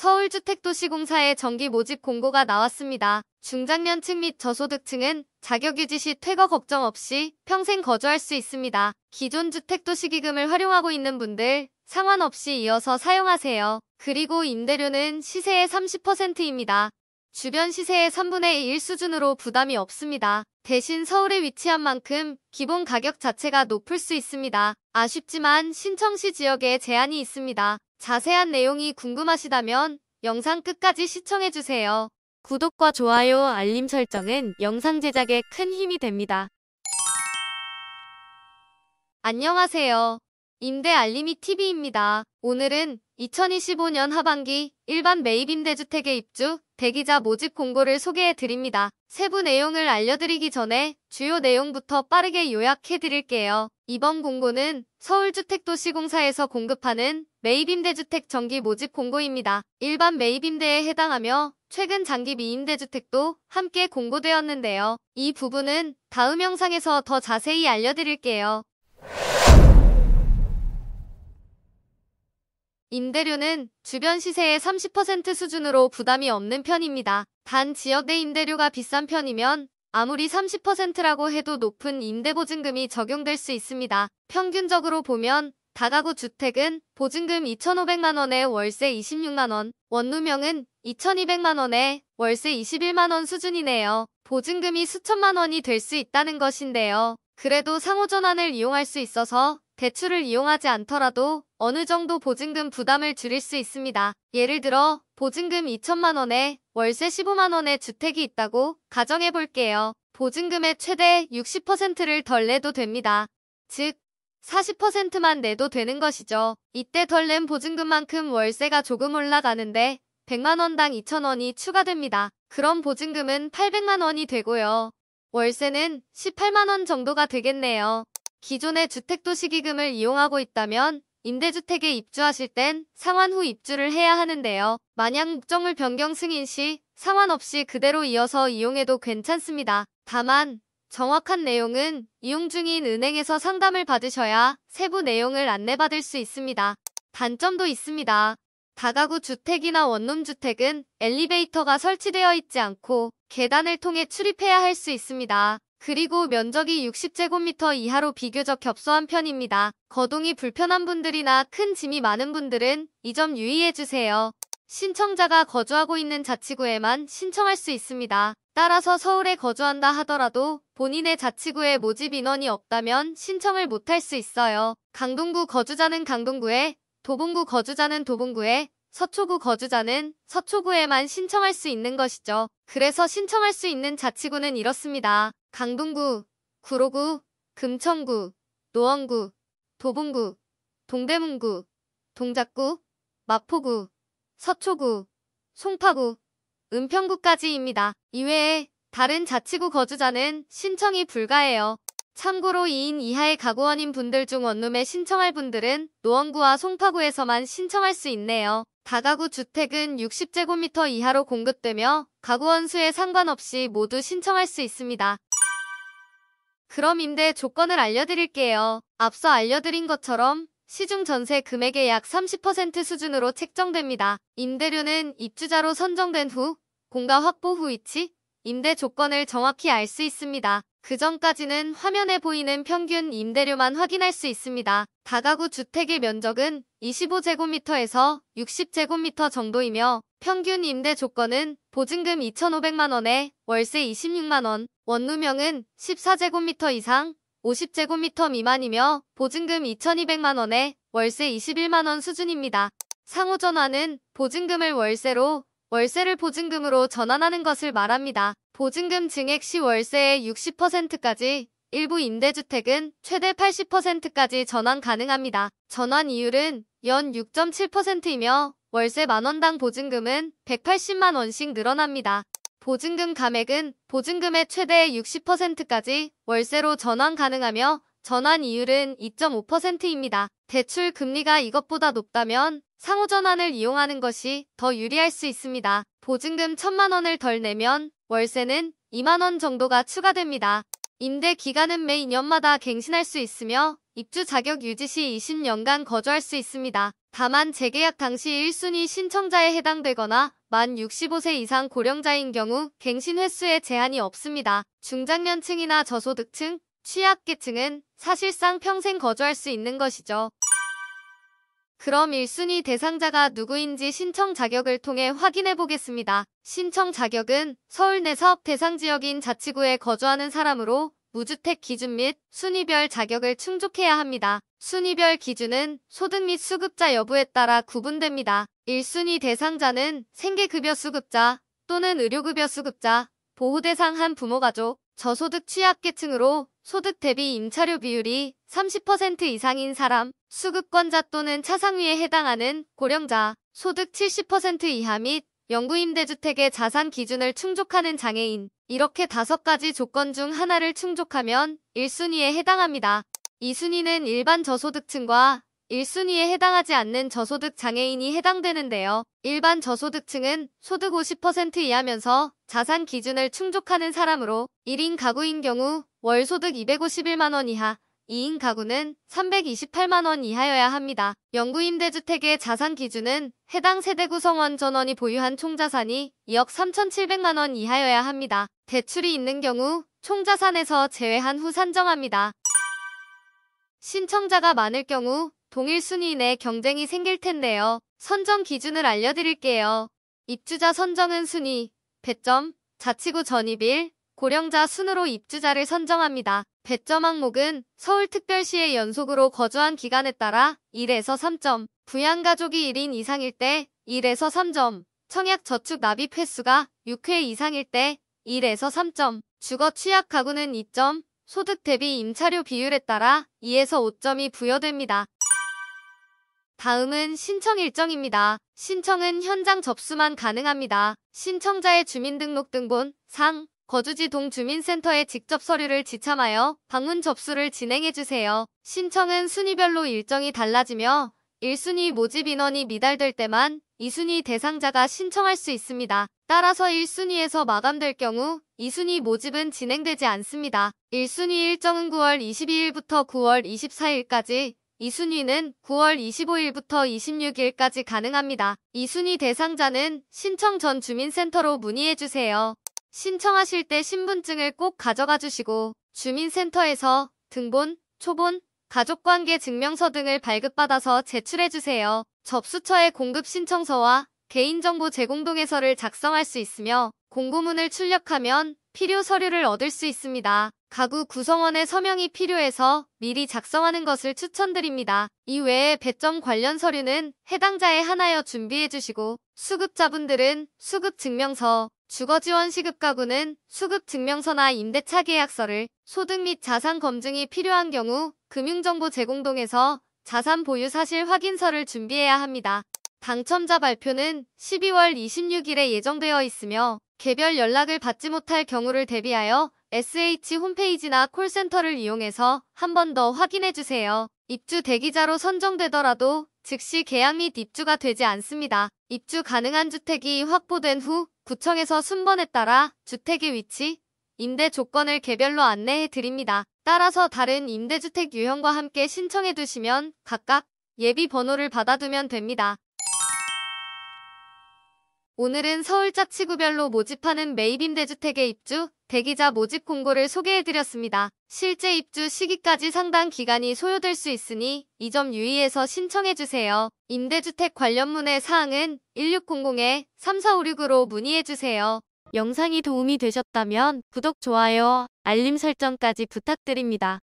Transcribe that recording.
서울주택도시공사의 정기 모집 공고가 나왔습니다. 중장년층 및 저소득층은 자격유지 시 퇴거 걱정 없이 평생 거주할 수 있습니다. 기존 주택도시기금을 활용하고 있는 분들 상관없이 이어서 사용하세요. 그리고 임대료는 시세의 30%입니다. 주변 시세의 3분의 1 수준으로 부담이 없습니다. 대신 서울에 위치한 만큼 기본 가격 자체가 높을 수 있습니다. 아쉽지만 신청 시 지역에 제한이 있습니다. 자세한 내용이 궁금하시다면 영상 끝까지 시청해주세요. 구독과 좋아요, 알림 설정은 영상 제작에 큰 힘이 됩니다. 안녕하세요. 임대 알림이 TV입니다. 오늘은 2025년 하반기 일반 매입 임대주택의 입주, 대기자 모집 공고를 소개해드립니다. 세부 내용을 알려드리기 전에 주요 내용부터 빠르게 요약해드릴게요. 이번 공고는 서울주택도시공사에서 공급하는 매입 임대주택 정기 모집 공고입니다. 일반 매입 임대에 해당하며 최근 장기 미임대주택도 함께 공고되었는데요. 이 부분은 다음 영상에서 더 자세히 알려드릴게요. 임대료는 주변 시세의 30% 수준으로 부담이 없는 편입니다. 단 지역 내 임대료가 비싼 편이면 아무리 30%라고 해도 높은 임대보증금이 적용될 수 있습니다. 평균적으로 보면 다가구 주택은 보증금 2,500만원에 월세 26만원, 원룸형은 2,200만원에 월세 21만원 수준이네요. 보증금이 수천만원이 될 수 있다는 것인데요. 그래도 상호전환을 이용할 수 있어서 대출을 이용하지 않더라도 어느 정도 보증금 부담을 줄일 수 있습니다. 예를 들어 보증금 2천만원에 월세 15만원의 주택이 있다고 가정해볼게요. 보증금의 최대 60%를 덜 내도 됩니다. 즉 40%만 내도 되는 것이죠. 이때 덜 낸 보증금만큼 월세가 조금 올라가는데 100만원당 2천원이 추가됩니다. 그럼 보증금은 800만원이 되고요. 월세는 18만원 정도가 되겠네요. 기존의 주택도시기금을 이용하고 있다면 임대주택에 입주하실 땐 상환 후 입주를 해야 하는데요. 만약 목적물 변경 승인 시 상환 없이 그대로 이어서 이용해도 괜찮습니다. 다만 정확한 내용은 이용 중인 은행에서 상담을 받으셔야 세부 내용을 안내받을 수 있습니다. 단점도 있습니다. 다가구 주택이나 원룸주택은 엘리베이터가 설치되어 있지 않고 계단을 통해 출입해야 할 수 있습니다. 그리고 면적이 60제곱미터 이하로 비교적 협소한 편입니다. 거동이 불편한 분들이나 큰 짐이 많은 분들은 이 점 유의해주세요. 신청자가 거주하고 있는 자치구에만 신청할 수 있습니다. 따라서 서울에 거주한다 하더라도 본인의 자치구에 모집 인원이 없다면 신청을 못할 수 있어요. 강동구 거주자는 강동구에, 도봉구 거주자는 도봉구에, 서초구 거주자는 서초구에만 신청할 수 있는 것이죠. 그래서 신청할 수 있는 자치구는 이렇습니다. 강동구, 구로구, 금천구, 노원구, 도봉구, 동대문구, 동작구, 마포구, 서초구, 송파구, 은평구까지입니다. 이외에 다른 자치구 거주자는 신청이 불가해요. 참고로 2인 이하의 가구원인 분들 중 원룸에 신청할 분들은 노원구와 송파구에서만 신청할 수 있네요. 다가구 주택은 60제곱미터 이하로 공급되며 가구원 수에 상관없이 모두 신청할 수 있습니다. 그럼 임대 조건을 알려드릴게요. 앞서 알려드린 것처럼 시중 전세 금액의 약 30% 수준으로 책정됩니다. 임대료는 입주자로 선정된 후 공가 확보 후 위치, 임대 조건을 정확히 알 수 있습니다. 그 전까지는 화면에 보이는 평균 임대료만 확인할 수 있습니다. 다가구 주택의 면적은 25제곱미터에서 60제곱미터 정도이며 평균 임대 조건은 보증금 2,500만원에 월세 26만원, 원룸형은 14제곱미터 이상 50제곱미터 미만이며 보증금 2,200만원에 월세 21만원 수준입니다. 상호전환은 보증금을 월세로, 월세를 보증금으로 전환하는 것을 말합니다. 보증금 증액 시 월세의 60%까지, 일부 임대주택은 최대 80%까지 전환 가능합니다. 전환 이율은 연 6.7%이며 월세 만원당 보증금은 180만원씩 늘어납니다. 보증금 감액은 보증금의 최대 60%까지 월세로 전환 가능하며 전환 이율은 2.5%입니다. 대출 금리가 이것보다 높다면 상호전환을 이용하는 것이 더 유리할 수 있습니다. 보증금 1,000만원을 덜 내면 월세는 2만원 정도가 추가됩니다. 임대 기간은 매 2년마다 갱신할 수 있으며 입주 자격 유지 시 20년간 거주할 수 있습니다. 다만 재계약 당시 1순위 신청자에 해당되거나 만 65세 이상 고령자인 경우 갱신 횟수에 제한이 없습니다. 중장년층이나 저소득층, 취약계층은 사실상 평생 거주할 수 있는 것이죠. 그럼 1순위 대상자가 누구인지 신청 자격을 통해 확인해 보겠습니다. 신청 자격은 서울 내 사업 대상 지역인 자치구에 거주하는 사람으로 무주택 기준 및 순위별 자격을 충족해야 합니다. 순위별 기준은 소득 및 수급자 여부에 따라 구분됩니다. 1순위 대상자는 생계급여 수급자 또는 의료급여 수급자, 보호대상 한 부모가족, 저소득 취약계층으로 소득 대비 임차료 비율이 30% 이상인 사람, 수급권자 또는 차상위에 해당하는 고령자, 소득 70% 이하 및 영구임대주택의 자산 기준을 충족하는 장애인, 이렇게 5가지 조건 중 하나를 충족하면 1순위에 해당합니다. 2순위는 일반 저소득층과 1순위에 해당하지 않는 저소득 장애인이 해당되는데요. 일반 저소득층은 소득 50% 이하면서 자산 기준을 충족하는 사람으로 1인 가구인 경우 월 소득 251만 원 이하, 2인 가구는 328만 원 이하여야 합니다. 영구임대주택의 자산 기준은 해당 세대 구성원 전원이 보유한 총자산이 2억 3,700만 원 이하여야 합니다. 대출이 있는 경우 총자산에서 제외한 후 산정합니다. 신청자가 많을 경우 동일 순위 내 경쟁이 생길 텐데요. 선정 기준을 알려드릴게요. 입주자 선정은 순위, 배점, 자치구 전입일, 고령자 순으로 입주자를 선정합니다. 배점 항목은 서울특별시에 연속으로 거주한 기간에 따라 1에서 3점, 부양가족이 1인 이상일 때 1에서 3점, 청약저축 납입 횟수가 6회 이상일 때 1에서 3점, 주거 취약 가구는 2점, 소득 대비 임차료 비율에 따라 2에서 5점이 부여됩니다. 다음은 신청 일정입니다. 신청은 현장 접수만 가능합니다. 신청자의 주민등록등본, 상, 거주지 동주민센터에 직접 서류를 지참하여 방문 접수를 진행해주세요. 신청은 순위별로 일정이 달라지며 1순위 모집 인원이 미달될 때만 2순위 대상자가 신청할 수 있습니다. 따라서 1순위에서 마감될 경우 2순위 모집은 진행되지 않습니다. 1순위 일정은 9월 22일부터 9월 24일까지, 2순위는 9월 25일부터 26일까지 가능합니다. 2순위 대상자는 신청 전 주민센터로 문의해주세요. 신청하실 때 신분증을 꼭 가져가 주시고 주민센터에서 등본, 초본, 가족관계 증명서 등을 발급받아서 제출해주세요. 접수처에 공급 신청서와 개인정보 제공 동의서를 작성할 수 있으며 공고문을 출력하면 필요 서류를 얻을 수 있습니다. 가구 구성원의 서명이 필요해서 미리 작성하는 것을 추천드립니다. 이외에 배점 관련 서류는 해당자에 하나여 준비해주시고 수급자분들은 수급증명서, 주거지원시급 가구는 수급증명서나 임대차 계약서를, 소득 및 자산 검증이 필요한 경우 금융정보 제공동에서 자산 보유 사실 확인서를 준비해야 합니다. 당첨자 발표는 12월 26일에 예정되어 있으며 개별 연락을 받지 못할 경우를 대비하여 SH 홈페이지나 콜센터를 이용해서 한 번 더 확인해주세요. 입주 대기자로 선정되더라도 즉시 계약 및 입주가 되지 않습니다. 입주 가능한 주택이 확보된 후 구청에서 순번에 따라 주택의 위치, 임대 조건을 개별로 안내해 드립니다. 따라서 다른 임대주택 유형과 함께 신청해 두시면 각각 예비 번호를 받아두면 됩니다. 오늘은 서울자치구별로 모집하는 매입임대주택의 입주, 대기자 모집 공고를 소개해드렸습니다. 실제 입주 시기까지 상당 기간이 소요될 수 있으니 이 점 유의해서 신청해주세요. 임대주택 관련 문의 사항은 1600-3456으로 문의해주세요. 영상이 도움이 되셨다면 구독, 좋아요, 알림 설정까지 부탁드립니다.